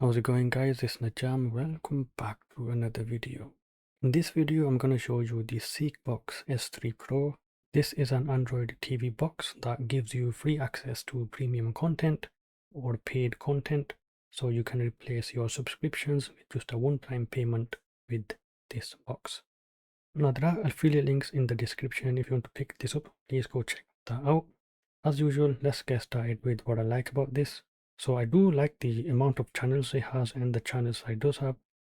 How's it going, guys? It's Najam. Welcome back to another video. In this video I'm going to show you the Seekbox S3 Pro. This is an Android TV box that gives you free access to premium content or paid content, so you can replace your subscriptions with just a one-time payment with this box. Now there are affiliate links in the description. If you want to pick this up, please go check that out. As usual, let's get started with what I like about this. So I do like the amount of channels it has and the channels it does have.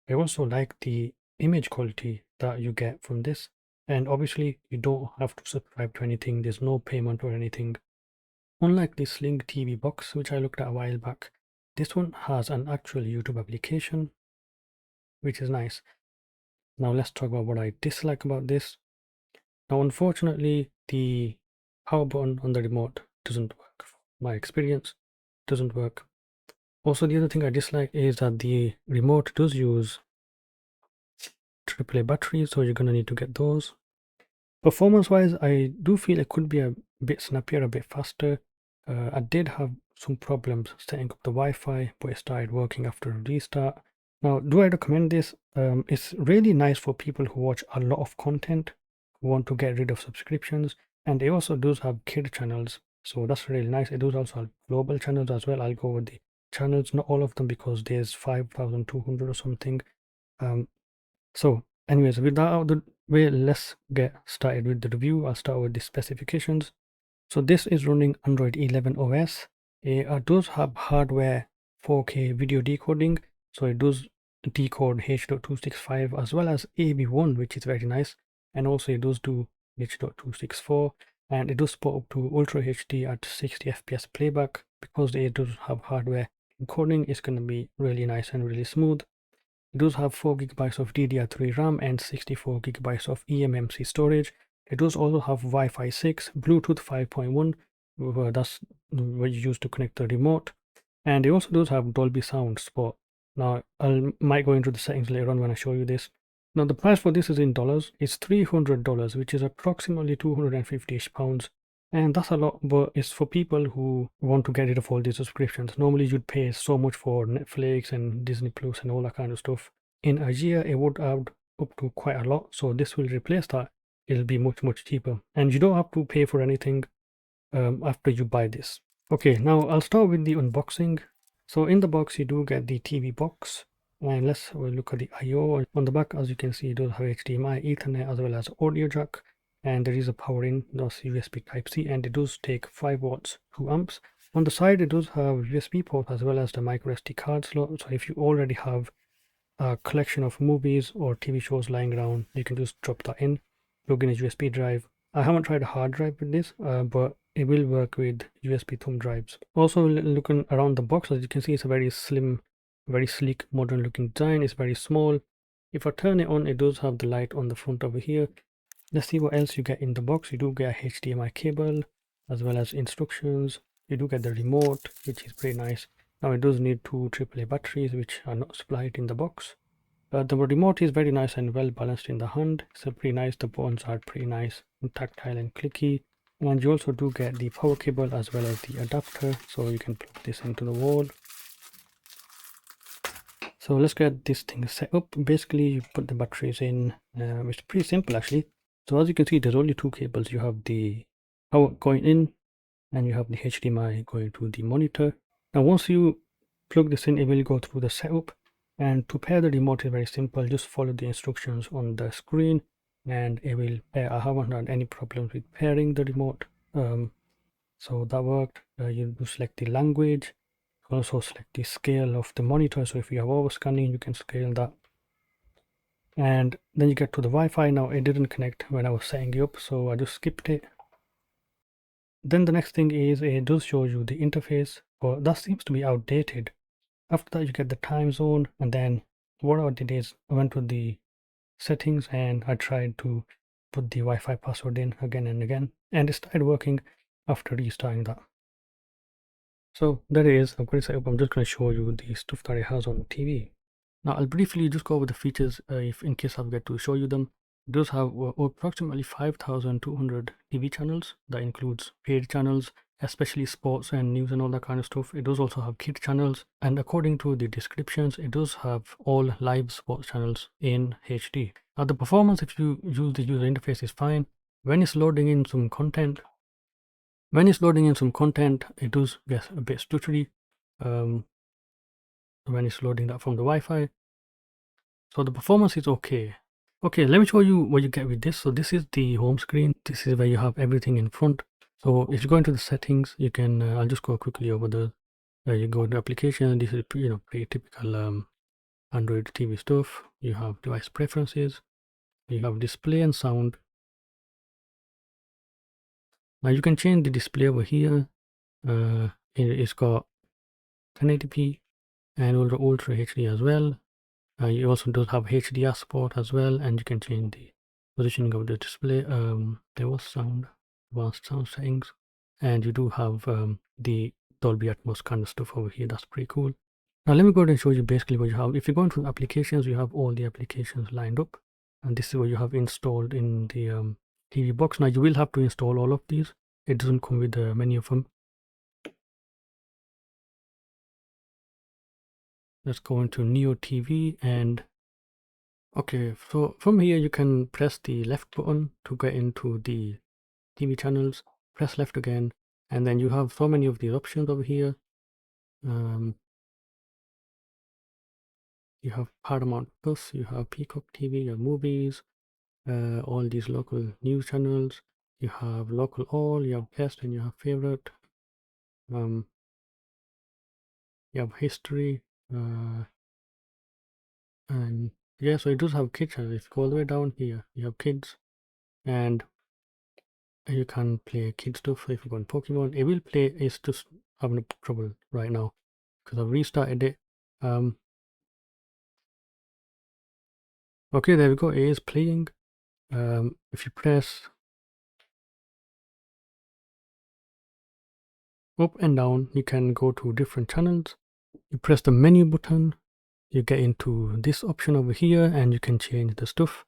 I also like the image quality that you get from this. And obviously you don't have to subscribe to anything. There's no payment or anything. Unlike the Sling TV box, which I looked at a while back, this one has an actual YouTube application, which is nice. Now let's talk about what I dislike about this. Now unfortunately, the power button on the remote doesn't work. My experience doesn't work. Also, the other thing I dislike is that the remote does use AAA batteries, so you're going to need to get those. Performance wise, I do feel it could be a bit snappier, a bit faster. I did have some problems setting up the Wi-Fi, but it started working after a restart. Now, do I recommend this? It's really nice for people who watch a lot of content, who want to get rid of subscriptions, and it also does have kid channels, so that's really nice. It does also have global channels as well. I'll go with the channels, not all of them, because there's 5,200 or something. So anyways, with that out of the way, let's get started with the review. I'll start with the specifications. So this is running Android 11 OS. It does have hardware 4K video decoding, so it does decode H.265 as well as AV1, which is very nice, and also it does do H.264, and it does support up to Ultra HD at 60 FPS playback. Because it does have hardware encoding, it's going to be really nice and really smooth. It does have 4GB of DDR3 RAM and 64GB of eMMC storage. It does also have Wi-Fi 6, Bluetooth 5.1, that's what you use to connect the remote, and it also does have Dolby Sound support. Now I might go into the settings later on when I show you this. Now the price for this is in dollars. It's $300, which is approximately 250-ish pounds, and that's a lot, but it's for people who want to get rid of all these subscriptions. Normally you'd pay so much for Netflix and Disney Plus and all that kind of stuff. In a year it would add up to quite a lot, so this will replace that. It'll be much cheaper, and you don't have to pay for anything after you buy this. Okay, now I'll start with the unboxing. So in the box you do get the TV box, and let's look at the I/O. On the back, as you can see, it does have HDMI, Ethernet, as well as audio jack, and there is a power in, that's USB Type-C, and it does take 5 watts, 2 amps. On the side it does have USB port as well as the micro SD card slot, so if you already have a collection of movies or TV shows lying around, you can just drop that in, plug in a USB drive. I haven't tried a hard drive with this, but it will work with USB thumb drives. Also, looking around the box, as you can see, it's a very slim, very sleek, modern looking design. It's very small. If I turn it on, it does have the light on the front over here. Let's see what else you get in the box. You do get a HDMI cable as well as instructions. You do get the remote, which is pretty nice. Now it does need 2 AAA batteries, which are not supplied in the box. The remote is very nice and well balanced in the hand. It's pretty nice. The buttons are pretty nice and tactile and clicky. And you also do get the power cable as well as the adapter, so you can plug this into the wall. So let's get this thing set up. Basically, you put the batteries in. It's pretty simple actually. So as you can see, there's only 2 cables. You have the power going in, and you have the HDMI going to the monitor. Now once you plug this in, it will go through the setup. And to pair the remote is very simple. Just follow the instructions on the screen and it will pair. I haven't had any problems with pairing the remote, so that worked. You do select the language. You can also select the scale of the monitor, so if you have overscanning, you can scale that. And then you get to the Wi-Fi. Now it didn't connect when I was setting it up, so I just skipped it. Then the next thing is it does show you the interface, but that seems to be outdated. After that you get the time zone, and then what I did is I went to the settings and I tried to put the Wi-Fi password in again and again, and it started working after restarting that. So there it is. I've got it set up. I'm just going to show you the stuff that it has on the TV. Now I'll briefly just go over the features if in case I forget to show you them. It does have approximately 5,200 TV channels. That includes paid channels especially sports and news and all that kind of stuff. It does also have kids channels, and according to the descriptions, it does have all live sports channels in HD. Now the performance, if you use the user interface, is fine. When it's loading in some content, it does get a bit stuttery when it's loading that from the Wi-Fi. So the performance is okay. Okay, let me show you what you get with this. So this is the home screen. This is where you have everything in front. So if you go into the settings, you can, I'll just go quickly over the, you go to application. This is, pretty typical Android TV stuff. You have device preferences. You have display and sound. Now you can change the display over here. It's got 1080p and Ultra HD as well. You also do have HDR support as well, and you can change the positioning of the display. There was sound, advanced sound settings, and you do have the Dolby Atmos kind of stuff over here. That's pretty cool. Now let me go ahead and show you basically what you have. If you go into applications, you have all the applications lined up, and this is what you have installed in the TV box. Now you will have to install all of these. It doesn't come with many of them. Let's go into Neo TV, and okay, so from here you can press the left button to get into the TV channels, press left again, and then you have so many of these options over here. You have Paramount Plus, you have Peacock TV, you have movies, all these local news channels, you have local all, you have best, and you have favorite, you have history, and yeah, so it does have kids channel. If you go all the way down here, you have kids, and you can play kid stuff. If you go on Pokemon, it will play. It's just having trouble right now because I've restarted it. Okay, there we go. It is playing. If you press up and down, you can go to different channels. You press the menu button, you get into this option over here, and you can change the stuff.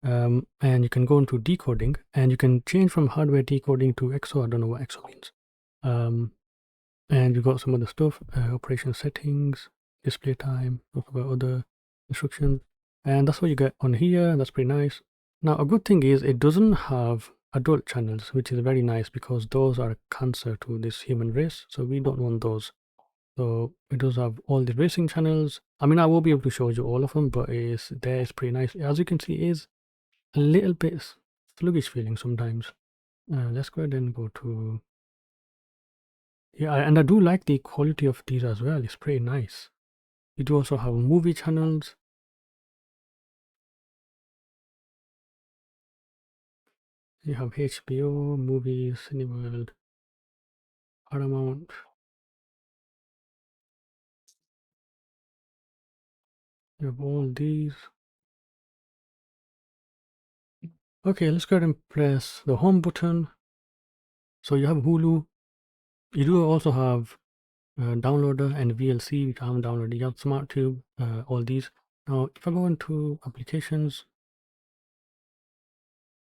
And you can go into decoding, and you can change from hardware decoding to EXO. I don't know what EXO means. And you got some other stuff, operation settings, display time, talk about other instructions, and that's what you get on here. That's pretty nice. Now a good thing is it doesn't have adult channels, which is very nice because those are a cancer to this human race, so we don't want those. So it does have all the racing channels. I mean, I won't be able to show you all of them, but it's pretty nice. As you can see, it is a little bit sluggish feeling sometimes. Let's go ahead and go to, yeah, and I do like the quality of these as well. It's pretty nice. You do also have movie channels. You have HBO, movies, Cineworld, Paramount. You have all these. Okay, let's go ahead and press the home button. So you have Hulu. You do also have downloader and VLC, which I haven't downloaded. You have SmartTube, all these. Now, if I go into applications,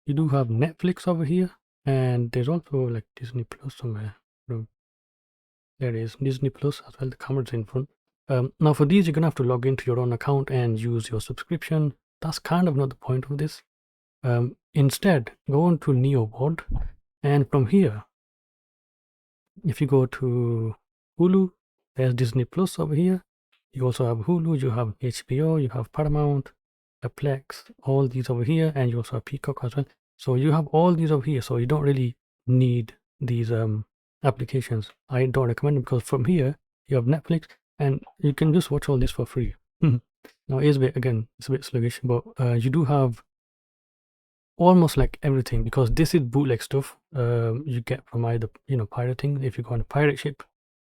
you do have Netflix over here, and there's also like Disney Plus somewhere. There it is, Disney Plus as well. The camera's in front. Now for these, you're gonna have to log into your own account and use your subscription. That's kind of not the point of this. Instead, go on to NeoVod, and from here, if you go to Hulu, there's Disney Plus over here. You also have Hulu, you have HBO, you have Paramount, Plex, all these over here, and you also have Peacock as well. So you have all these over here, so you don't really need these applications. I don't recommend them because from here you have Netflix, and you can just watch all this for free. Now it is a bit, again, it's a bit sluggish, but you do have almost like everything because this is bootleg stuff you get from either pirating. If you go on a pirate ship,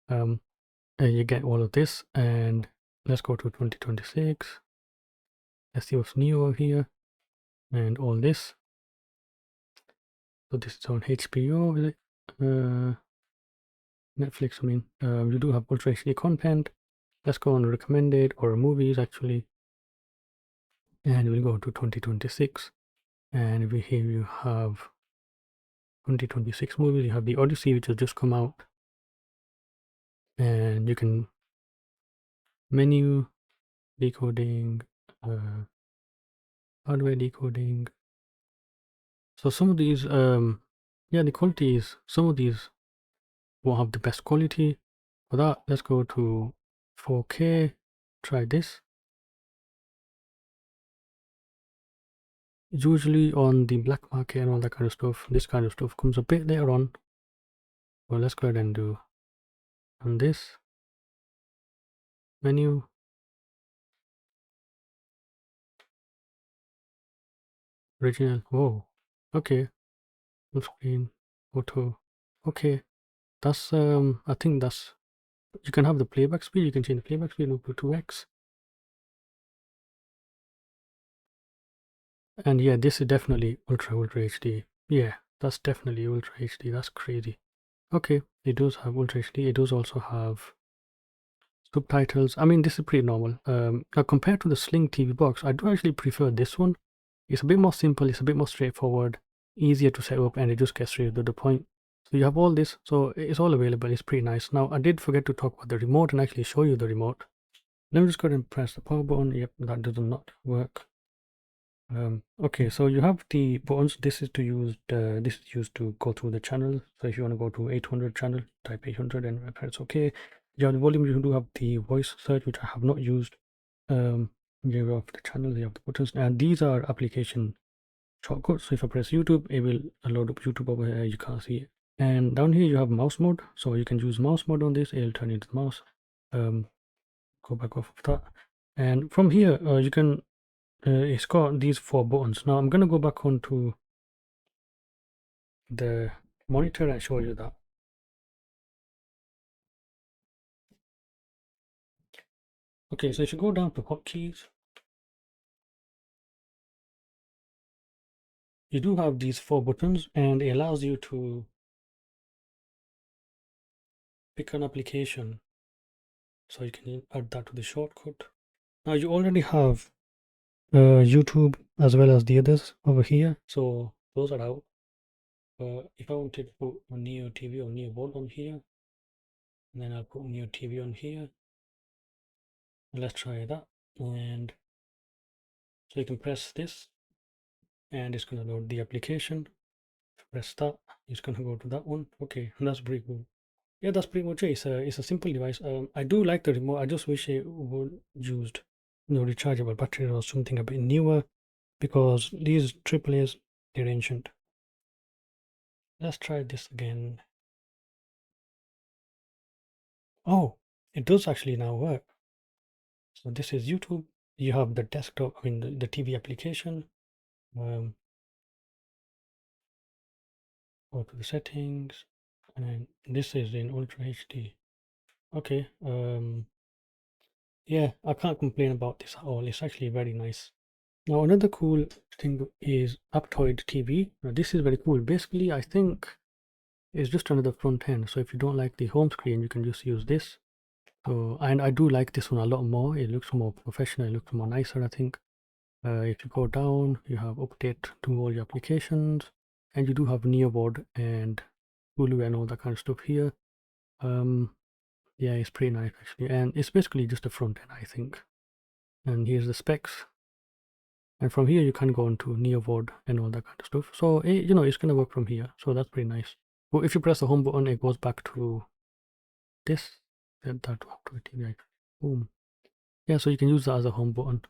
you get all of this. And let's go to 2026. Let's see what's new over here and all this. So this is on HBO, is it? Netflix, I mean. You do have Ultra HD content. Let's go on recommended or movies actually, and we'll go to 2026. And over here you have 2026 movies. You have the Odyssey, which has just come out, and you can menu decoding, hardware decoding. So some of these, yeah, the quality is, some of these won't have the best quality. For that, let's go to 4K. Try this. Usually on the black market and all that kind of stuff, this kind of stuff comes a bit later on. Well, let's go ahead and do on this menu. Original. Whoa. Okay. Full screen. Auto. Okay. That's I think that's, you can have the playback speed. You can change the playback speed to 2x. And yeah, this is definitely ultra HD. Yeah, that's definitely ultra HD. That's crazy. Okay, it does have ultra HD. It does also have subtitles. I mean, this is pretty normal. Now compared to the Sling TV box, I do actually prefer this one. It's a bit more simple. It's a bit more straightforward, easier to set up, and it just gets straight to the point. So you have all this. So it's all available. It's pretty nice. Now I did forget to talk about the remote and actually show you the remote. Let me just go ahead and press the power button. Yep, that does not work. Okay, so you have the buttons. This is to use this is used to go through the channel. So if you want to go to 800 channel, type 800 and press OK. You have the volume. You do have the voice search, which I have not used. You have the channel. You have the buttons, and these are application shortcuts. So if I press YouTube, it will load up YouTube over here. You can't see it. And down here you have mouse mode. So you can use mouse mode on this. It'll turn into the mouse. Go back off of that, and from here you can. It's got these 4 buttons. Now I'm going to go back onto the monitor and show you that. Okay, so if you go down to hotkeys, you do have these 4 buttons, and it allows you to pick an application. So you can add that to the shortcut. Now you already have YouTube as well as the others over here, so those are out. If I wanted to put a Neo TV or Neo Board on here, and then I'll put Neo TV on here. Let's try that. And so you can press this, and it's going to load the application. Press that, it's going to go to that one. Okay, that's pretty cool. Yeah, that's pretty much it. It's a simple device. I do like the remote. I just wish it would used, rechargeable batteries or something a bit newer, because these AAA's, they're ancient. Let's try this again. Oh, it does actually now work. So this is YouTube. You have the desktop, I mean the TV application. Go to the settings, and this is in Ultra HD. Okay. Yeah, I can't complain about this at all. It's actually very nice. Now another cool thing is Aptoide TV. Now this is very cool. Basically, I think it's just another front end. So if you don't like the home screen, you can just use this. So, and I do like this one a lot more. It looks more professional. It looks more nicer, I think. If you go down, you have update to all your applications, and you do have Neoboard and Hulu and all that kind of stuff here. Yeah, it's pretty nice actually, and it's basically just a front end, I think. And here's the specs, and from here you can go into Neoboard and all that kind of stuff. So it's gonna work from here, so that's pretty nice. But if you press the home button, it goes back to this. That boom. Yeah, so you can use that as a home button.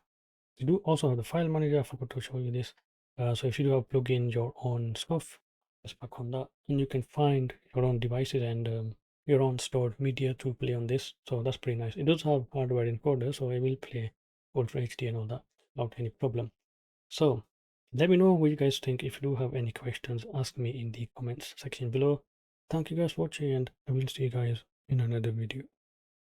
You do also have the file manager. I forgot to show you this. So if you do have plug in your own stuff, let's back on that, and you can find your own devices and your own stored media to play on this. So that's pretty nice. It does have hardware encoder, so it will play Ultra HD and all that without any problem. So let me know what you guys think. If you do have any questions, ask me in the comments section below. Thank you guys for watching, and I will see you guys in another video.